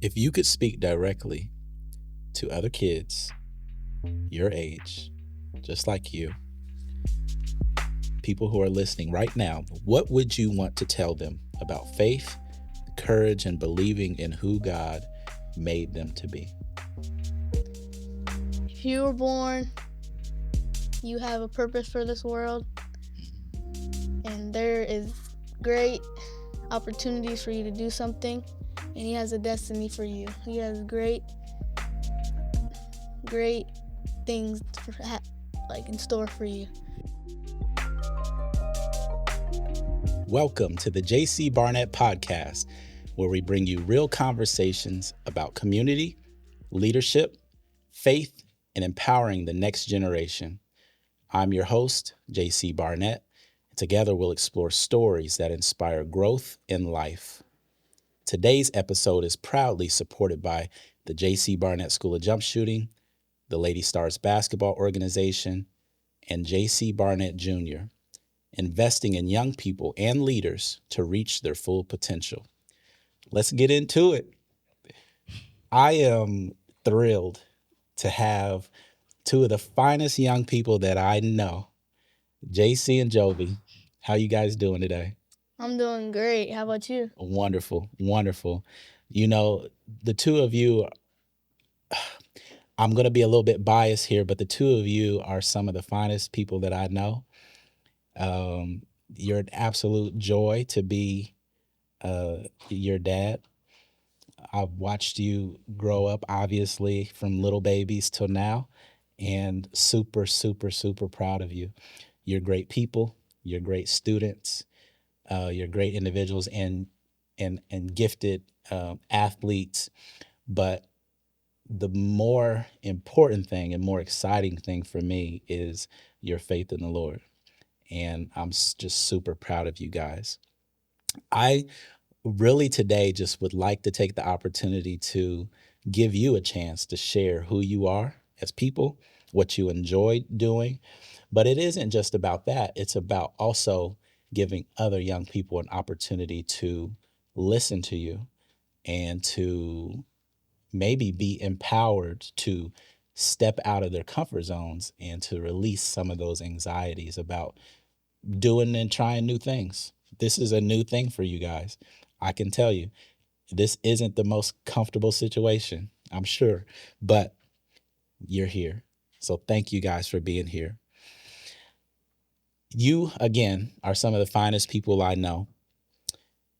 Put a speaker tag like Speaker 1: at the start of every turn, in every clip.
Speaker 1: If you could speak directly to other kids your age, just like you, people who are listening right now, what would you want to tell them about faith, courage, and believing in who God made them to be?
Speaker 2: If you were born, you have a purpose for this world, and there is great opportunities for you to do something, and He has a destiny for you. He has great things in store for you.
Speaker 1: Welcome to the JC Barnett podcast, where we bring you real conversations about community, leadership, faith, and empowering the next generation. I'm your host, JC Barnett. Together, we'll explore stories that inspire growth in life. Today's episode is proudly supported by the JC Barnett School of Jump Shooting, the Lady Stars Basketball Organization, and JC Barnett Jr., investing in young people and leaders to reach their full potential. Let's get into it. I am thrilled to have two of the finest young people that I know, JC and Jovi. How you guys doing today?
Speaker 2: I'm doing great. How about you?
Speaker 1: Wonderful, wonderful. You know, the two of you, I'm going to be a little bit biased here, but the two of you are some of the finest people that I know. You're an absolute joy to be your dad. I've watched you grow up, obviously, from little babies till now, and super, super, super proud of you. You're great people. You're great students. You're great individuals and gifted athletes. But the more important thing and more exciting thing for me is your faith in the Lord. And I'm just super proud of you guys. I really today just would like to take the opportunity to give you a chance to share who you are as people, what you enjoy doing. But it isn't just about that, it's about also giving other young people an opportunity to listen to you and to maybe be empowered to step out of their comfort zones and to release some of those anxieties about doing and trying new things. This is a new thing for you guys. I can tell you, this isn't the most comfortable situation, I'm sure, but you're here. So thank you guys for being here. You, again, are some of the finest people I know.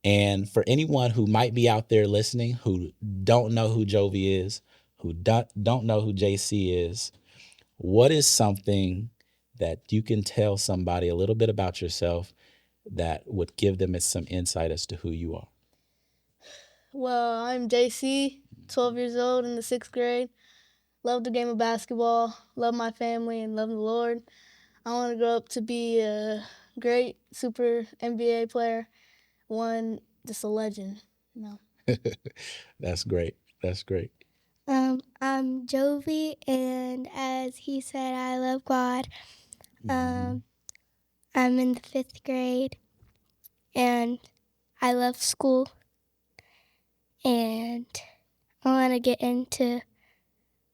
Speaker 1: And for anyone who might be out there listening who don't know who Jovi is, who don't know who JC is, what is something that you can tell somebody a little bit about yourself that would give them some insight as to who you are?
Speaker 2: Well, I'm JC, 12 years old in the 6th grade. Love the game of basketball, love my family, and love the Lord. I want to grow up to be a great super NBA player, just a legend, you know.
Speaker 1: That's great. That's great.
Speaker 3: I'm Jovi, and as he said, I love God. I'm in the 5th grade, and I love school, and I want to get into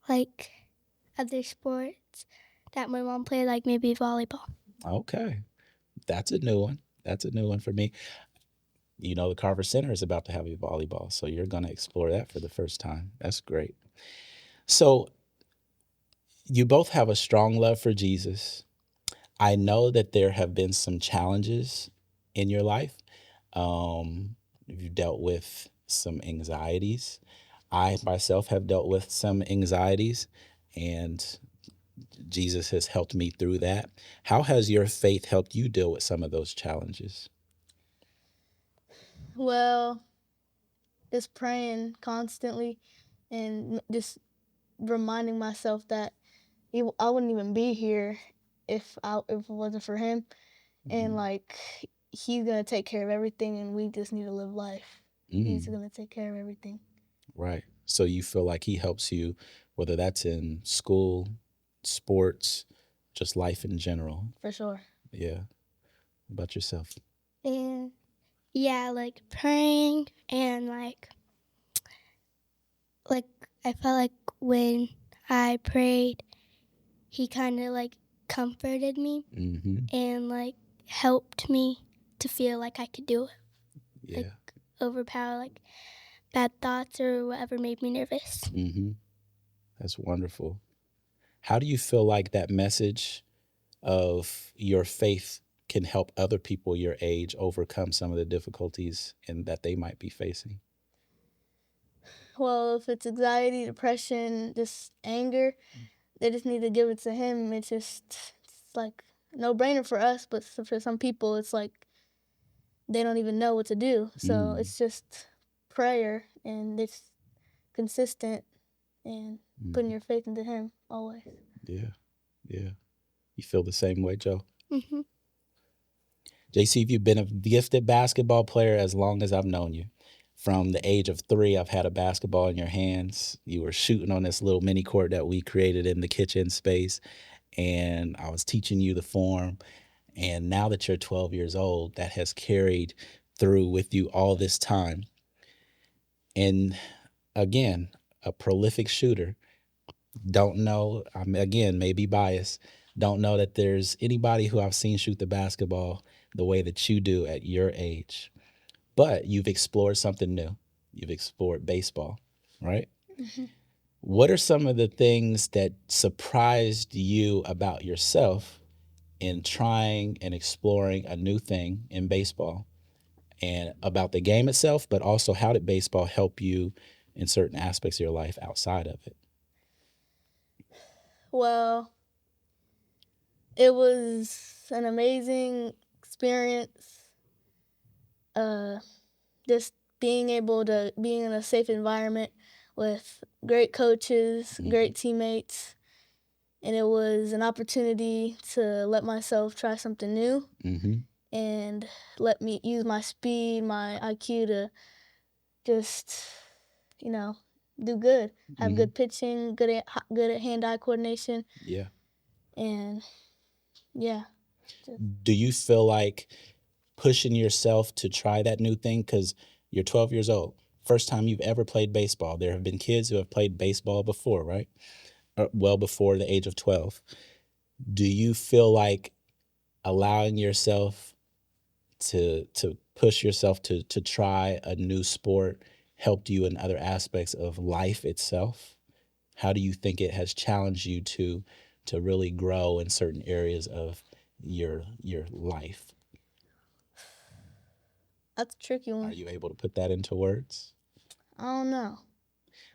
Speaker 3: like other sports that my mom played, like maybe volleyball.
Speaker 1: Okay. That's a new one. That's a new one for me. You know, the Carver Center is about to have a volleyball, so you're going to explore that for the first time. That's great. So, you both have a strong love for Jesus. I know that there have been some challenges in your life. You've dealt with some anxieties. I myself have dealt with some anxieties, and Jesus has helped me through that. How has your faith helped you deal with some of those challenges?
Speaker 2: Well, just praying constantly and just reminding myself that I wouldn't even be here if it wasn't for Him. And He's gonna take care of everything, and we just need to live life. He's gonna take care of everything.
Speaker 1: Right. So you feel like he helps you, whether that's in school, sports, just life in general.
Speaker 2: For sure.
Speaker 1: Yeah. What about yourself?
Speaker 3: And yeah, like praying and like like I felt like when I prayed, he kind of like comforted me and like helped me to feel like I could do it,
Speaker 1: Yeah.
Speaker 3: like overpower like bad thoughts or whatever made me nervous.
Speaker 1: That's wonderful. How do you feel like that message of your faith can help other people your age overcome some of the difficulties and that they might be facing?
Speaker 2: Well, if it's anxiety, depression, just anger, they just need to give it to him. It's like no brainer for us, but for some people, it's like they don't even know what to do. So it's just prayer and it's consistent and putting your faith into him always.
Speaker 1: Yeah. Yeah. You feel the same way, Joe?
Speaker 3: Mm-hmm.
Speaker 1: JC, you've been a gifted basketball player as long as I've known you. From the age of 3, I've had a basketball in your hands. You were shooting on this little mini court that we created in the kitchen space, and I was teaching you the form. And now that you're 12 years old, that has carried through with you all this time. And again, a prolific shooter. Don't know, I'm again, maybe biased. Don't know that there's anybody who I've seen shoot the basketball the way that you do at your age. But you've explored something new. You've explored baseball, right? What are some of the things that surprised you about yourself in trying and exploring a new thing in baseball and about the game itself, but also how did baseball help you in certain aspects of your life outside of it?
Speaker 2: Well, it was an amazing experience. Just being able to being in a safe environment with great coaches, great teammates, and it was an opportunity to let myself try something new and let me use my speed, my IQ to just, you know, do good. Have good pitching, good at hand-eye coordination,
Speaker 1: Yeah.
Speaker 2: and yeah.
Speaker 1: Do you feel like pushing yourself to try that new thing? Because you're 12 years old. First time you've ever played baseball. There have been kids who have played baseball before, right? Well before the age of 12. Do you feel like allowing yourself to push yourself to try a new sport helped you in other aspects of life itself? How do you think it has challenged you to really grow in certain areas of your life?
Speaker 2: That's a tricky
Speaker 1: Are
Speaker 2: one.
Speaker 1: you able to put that into words?
Speaker 2: I don't know.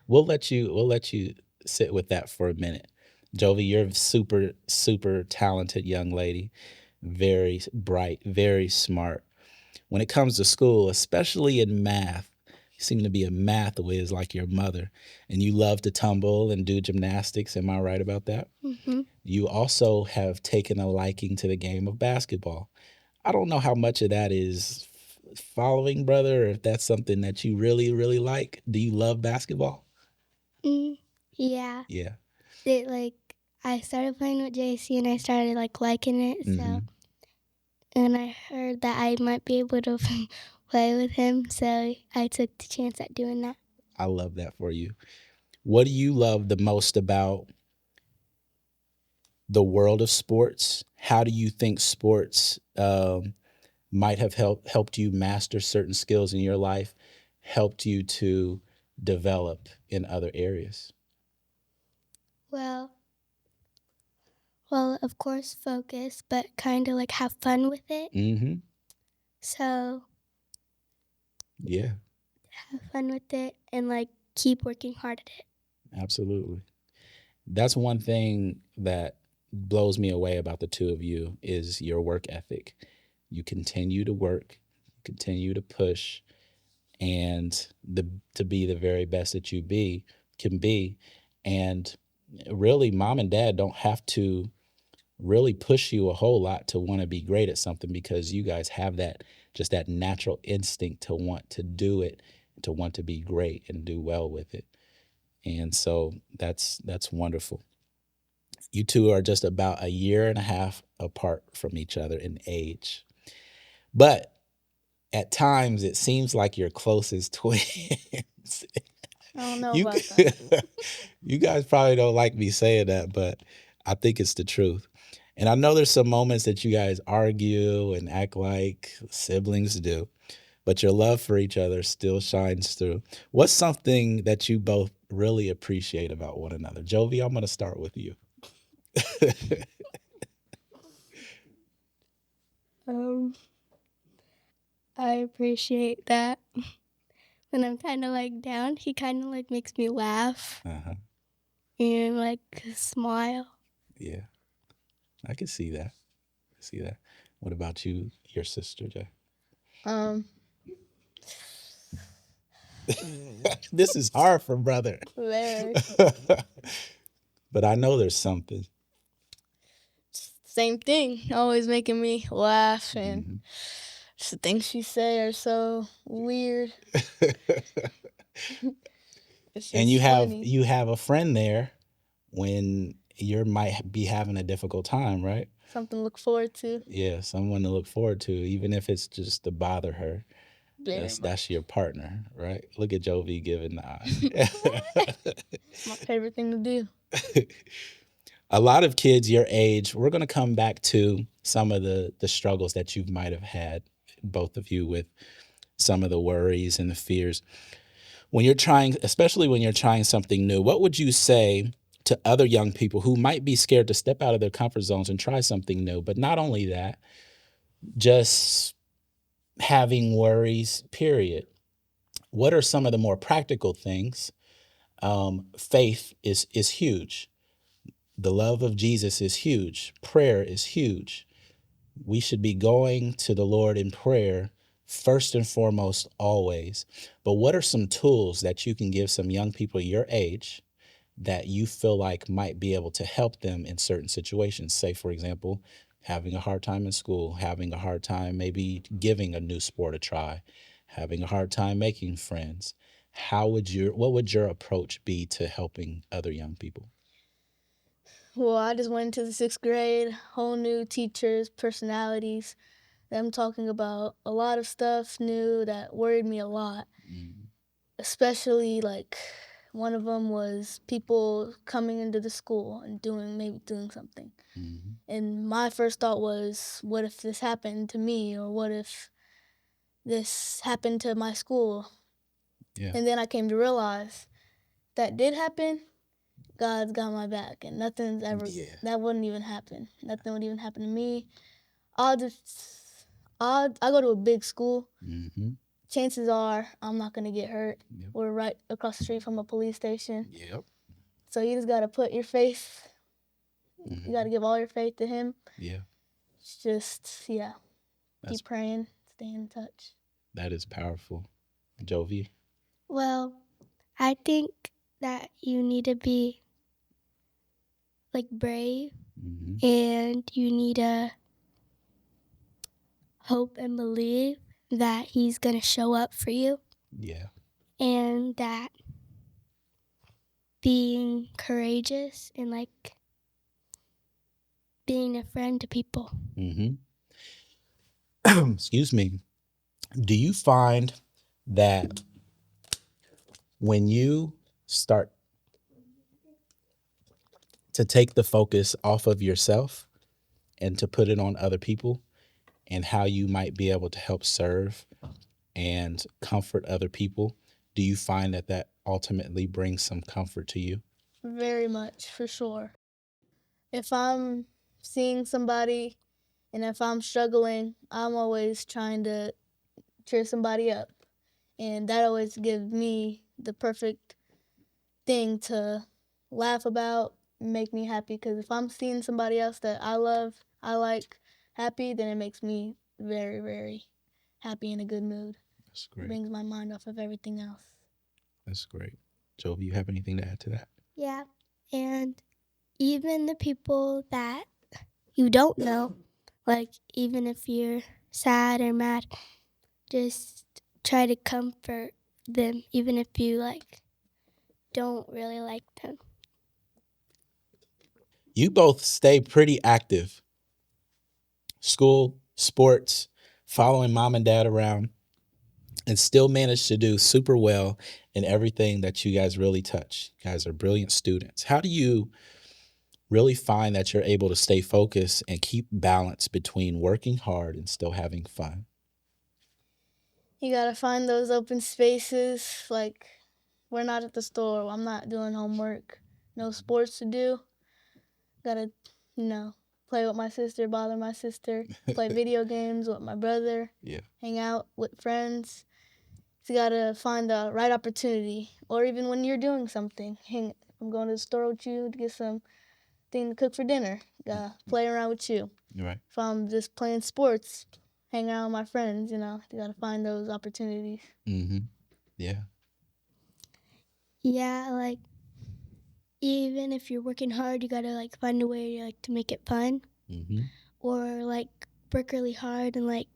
Speaker 1: We'll let you sit with that for a minute. Jovi, you're a super talented young lady, very bright, very smart. When it comes to school, especially in math, you seem to be a math whiz like your mother, and you love to tumble and do gymnastics. Am I right about that?
Speaker 3: Mm-hmm.
Speaker 1: You also have taken a liking to the game of basketball. I don't know how much of that is following, brother, or if that's something that you really like. Do you love basketball?
Speaker 3: Yeah.
Speaker 1: Yeah.
Speaker 3: It like I started playing with JC and I started like liking it. So and I heard that I might be able to play with him, so I took the chance at doing that.
Speaker 1: I love that for you. What do you love the most about the world of sports? How do you think sports might have helped you master certain skills in your life, helped you to develop in other areas?
Speaker 3: Well, of course, focus, but kind of like have fun with it.
Speaker 1: Mm-hmm.
Speaker 3: So
Speaker 1: Yeah,
Speaker 3: have fun with it and like keep working hard at it.
Speaker 1: absolutely. That's one thing that blows me away about the two of you is your work ethic. You continue to work, continue to push, and to be the very best that you can be. And really, mom and dad don't have to really push you a whole lot to want to be great at something because you guys have that just that natural instinct to want to do it, to want to be great and do well with it. And so that's wonderful. You two are just about a year and a half apart from each other in age. But at times it seems like you're closest twins.
Speaker 2: don't know
Speaker 1: You
Speaker 2: about that.
Speaker 1: you guys probably don't like me saying that, but I think it's the truth. And I know there's some moments that you guys argue and act like siblings do, but your love for each other still shines through. What's something that you both really appreciate about one another? Jovi, I'm going to start with you.
Speaker 3: Um, I appreciate that when I'm kind of like down, he kind of like makes me laugh
Speaker 1: Uh-huh.
Speaker 3: and like smile.
Speaker 1: Yeah, I can see that. See that. What about you, your sister, Jay?
Speaker 2: Um,
Speaker 1: This is hard for brother.
Speaker 2: very
Speaker 1: But I know there's something.
Speaker 2: same thing. Always making me laugh, and
Speaker 1: Mhm.
Speaker 2: just the things she say are so weird. It's
Speaker 1: And
Speaker 2: just funny.
Speaker 1: you have a friend there when you might be having a difficult time, right?
Speaker 2: Something to look forward to.
Speaker 1: Yeah, someone to look forward to, even if it's just to bother her.
Speaker 2: Very
Speaker 1: That's
Speaker 2: much.
Speaker 1: your partner, right? Look at Jovi giving the eye.
Speaker 2: My favorite thing to do.
Speaker 1: A lot of kids your age, we're going to come back to some of the struggles that you might have had, both of you, with some of the worries and the fears. When you're trying, especially when you're trying something new, what would you say to other young people who might be scared to step out of their comfort zones and try something new? But not only that, just having worries, period. What are some of the more practical things? Faith is huge. The love of Jesus is huge. Prayer is huge. We should be going to the Lord in prayer first and foremost, always. But what are some tools that you can give some young people your age that you feel like might be able to help them in certain situations? Say, for example, having a hard time in school, having a hard time maybe giving a new sport a try, having a hard time making friends. What would your approach be to helping other young people?
Speaker 2: Well, I just went into the 6th grade, whole new teachers, personalities. Them talking about a lot of stuff new that worried me a lot.
Speaker 1: Mm-hmm.
Speaker 2: Especially like one of them was people coming into the school and doing something.
Speaker 1: Mm-hmm.
Speaker 2: And my first thought was, what if this happened to me, or what if this happened to my school?
Speaker 1: Yeah.
Speaker 2: And then I came to realize that did happen. God's got my back, and nothing's ever that wouldn't even happen. Nothing would even happen to me. I'll just I go to a big school.
Speaker 1: Mm-hmm.
Speaker 2: Chances are I'm not gonna get hurt.
Speaker 1: Yep.
Speaker 2: We're right across the street from a police station.
Speaker 1: Yep.
Speaker 2: So you just gotta put your faith.
Speaker 1: Mm-hmm.
Speaker 2: You gotta give all your faith to Him.
Speaker 1: Yeah.
Speaker 2: It's just keep praying, stay in touch.
Speaker 1: That is powerful. Jovi?
Speaker 3: Well, I think that you need to be like brave,
Speaker 1: Mm-hmm.
Speaker 3: and you need to hope and believe that he's going to show up for you,
Speaker 1: Yeah.
Speaker 3: and that being courageous and like being a friend to people.
Speaker 1: Mm-hmm. Excuse me. Do you find that when you start to take the focus off of yourself and to put it on other people and how you might be able to help serve and comfort other people, do you find that that ultimately brings some comfort to you?
Speaker 2: Very much, for sure. If I'm seeing somebody and if I'm struggling, I'm always trying to cheer somebody up. And that always gives me the perfect thing to laugh about, make me happy. Because if I'm seeing somebody else that I love, I like, happy, then it makes me very, very happy, in a good mood.
Speaker 1: That's
Speaker 2: It
Speaker 1: great.
Speaker 2: brings my mind off of everything else.
Speaker 1: That's great. Jovi, you have anything to add to that?
Speaker 3: Yeah, and even the people that you don't know, like even if you're sad or mad, just try to comfort them, even if you like don't really like them.
Speaker 1: You both stay pretty active. School, sports, following mom and dad around. and still manage to do super well in everything that you guys really touch. You guys are brilliant students. How do you really find that you're able to stay focused and keep balance between working hard and still having fun?
Speaker 2: You gotta find those open spaces. Like, we're not at the store. I'm not doing homework. No sports to do. Gotta, you know, play with my sister, bother my sister, play video games with my brother,
Speaker 1: Yeah.
Speaker 2: hang out with friends. So you gotta find the right opportunity. Or even when you're doing something. I'm going to the store with you to get something to cook for dinner. Gotta play around with you.
Speaker 1: Right.
Speaker 2: If I'm just playing sports, hang out with my friends, you gotta find those opportunities.
Speaker 1: Mm-hmm. Yeah.
Speaker 3: Yeah, like even if you're working hard, you gotta like find a way like to make it fun,
Speaker 1: Mm-hmm.
Speaker 3: or like work really hard and like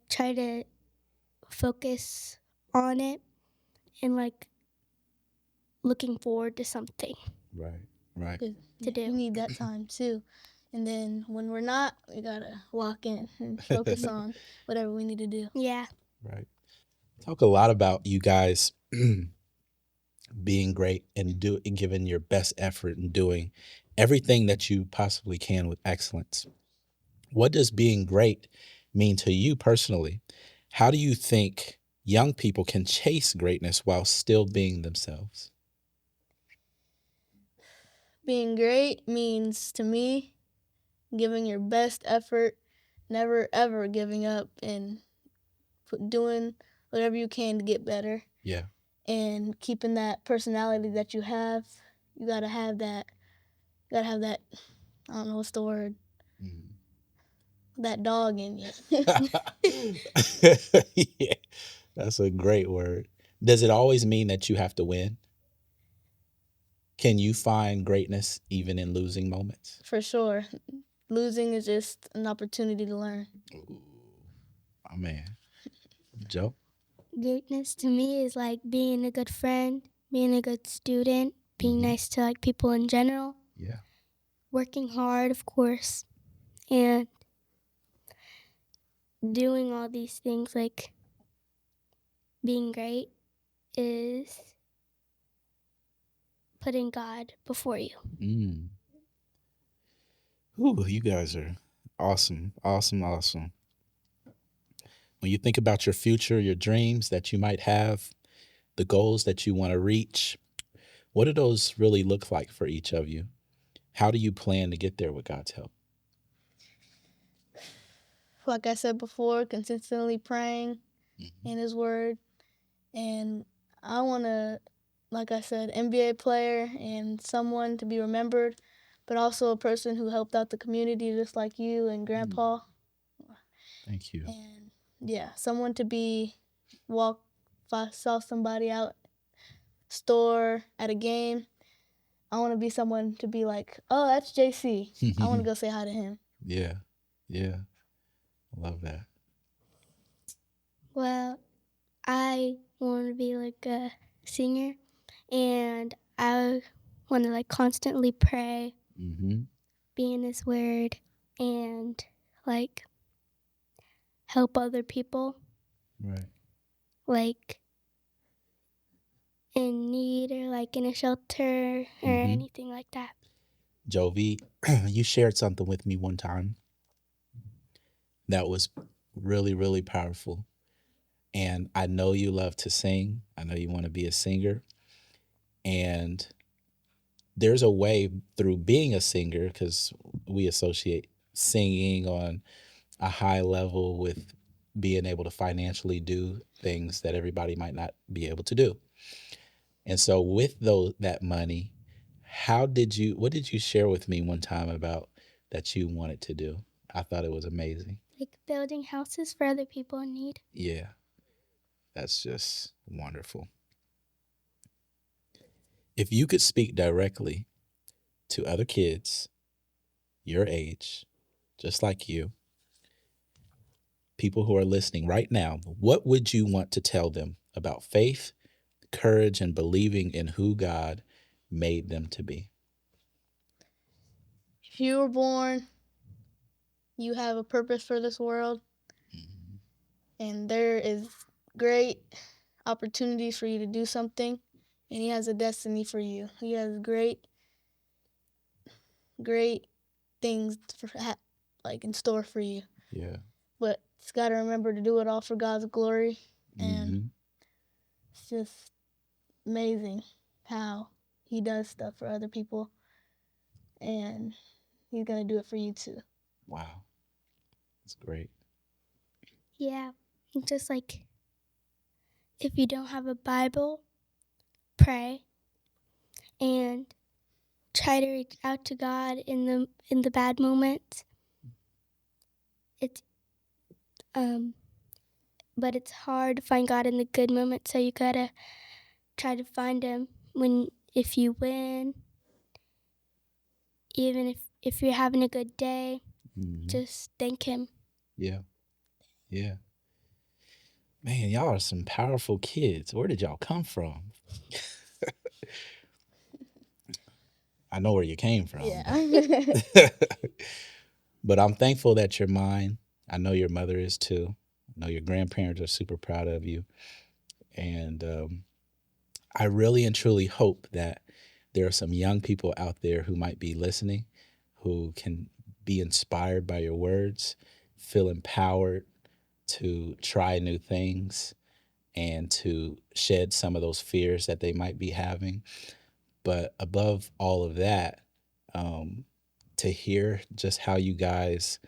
Speaker 3: try to focus on it and like looking forward to something
Speaker 1: Right. Right.
Speaker 3: to do.
Speaker 2: We need that time too. And then when we're not, we gotta walk in and focus on whatever we need to do.
Speaker 3: Yeah.
Speaker 1: Right. Talk a lot about you guys being great and giving your best effort and doing everything that you possibly can with excellence. What does being great mean to you personally? How do you think young people can chase greatness while still being themselves?
Speaker 2: Being great means to me giving your best effort, never ever giving up, and doing whatever you can to get better.
Speaker 1: Yeah.
Speaker 2: And keeping that personality that you have. You gotta have that. You gotta have that. I don't know what's the word. That dog in you.
Speaker 1: Yeah, that's a great word. Does it always mean that you have to win? Can you find greatness even in losing moments?
Speaker 2: For sure. Losing is just an opportunity to learn.
Speaker 1: Ooh, oh man. Joe?
Speaker 3: Greatness to me is like being a good friend, being a good student, being nice to like people in general.
Speaker 1: Yeah.
Speaker 3: Working hard, of course, and doing all these things like being great is putting God before you.
Speaker 1: Mm. Ooh, you guys are awesome, awesome, awesome. When you think about your future, your dreams that you might have, the goals that you want to reach, what do those really look like for each of you? How do you plan to get there with God's help?
Speaker 2: Like I said before, consistently praying in His Word. And I want to, like I said, NBA player and someone to be remembered, but also a person who helped out the community just like you and Grandpa.
Speaker 1: Thank you.
Speaker 2: And yeah, someone to be walk. If I saw somebody out store at a game, I want to be someone to be like, oh, that's JC. I want to go say hi to him.
Speaker 1: Yeah. Yeah. I love that.
Speaker 3: Well, I want to be like a singer, and I want to like constantly pray, be in His Word, and like help other people,
Speaker 1: Right.
Speaker 3: like in need or like in a shelter or anything like that.
Speaker 1: Jovi, you shared something with me one time that was really, really powerful. And I know you love to sing. I know you want to be a singer. And there's a way through being a singer, because we associate singing on a high level with being able to financially do things that everybody might not be able to do. And so with that money, what did you share with me one time about that you wanted to do? I thought it was amazing.
Speaker 3: Like building houses for other people in need.
Speaker 1: Yeah, that's just wonderful. If you could speak directly to other kids your age, just like you, people who are listening right now, what would you want to tell them about faith, courage, and believing in who God made them to be?
Speaker 2: If you were born, you have a purpose for this world. and there is great opportunities for you to do something, and he has a destiny for you. He has great things like in store for you.
Speaker 1: Yeah.
Speaker 2: But it's got to remember to do it all for God's glory, and it's just amazing how he does stuff for other people, and he's gonna do it for you too.
Speaker 1: Wow. That's great.
Speaker 3: Yeah, just like if you don't have a Bible, pray and try to reach out to God in the bad moments. It's but it's hard to find God in the good moments, so you gotta try to find him if you win, even if you're having a good day, just thank him.
Speaker 1: Yeah. Yeah. Man, y'all are some powerful kids. Where did y'all come from? I know where you came from.
Speaker 2: Yeah.
Speaker 1: But I'm thankful that you're mine. I know your mother is too. I know your grandparents are super proud of you. And I really and truly hope that there are some young people out there who might be listening, who can be inspired by your words, feel empowered to try new things and to shed some of those fears that they might be having. But above all of that, to hear just how you guys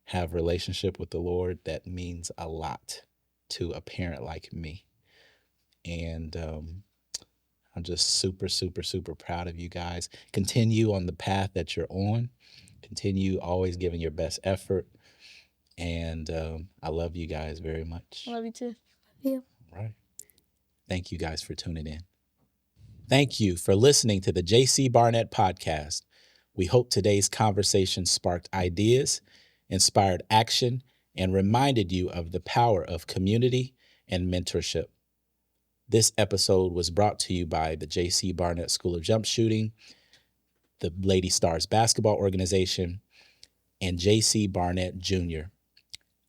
Speaker 1: have relationship with the Lord, that means a lot to a parent like me. And I'm just super, super, super proud of you guys. Continue on the path that you're on. Continue always giving your best effort. And I love you guys very much.
Speaker 2: I love you too.
Speaker 3: Yeah.
Speaker 1: All right. Thank you guys for tuning in. Thank you for listening to the JC Barnett podcast. We hope today's conversation sparked ideas, inspired action, and reminded you of the power of community and mentorship. This episode was brought to you by the JC Barnett School of Jump Shooting, the Lady Stars Basketball Organization, and JC Barnett Jr.,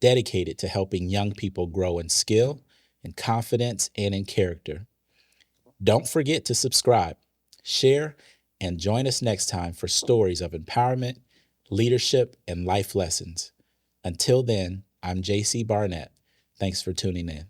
Speaker 1: dedicated to helping young people grow in skill, in confidence, and in character. Don't forget to subscribe, share, and join us next time for stories of empowerment, leadership, and life lessons. Until then, I'm JC Barnett. Thanks for tuning in.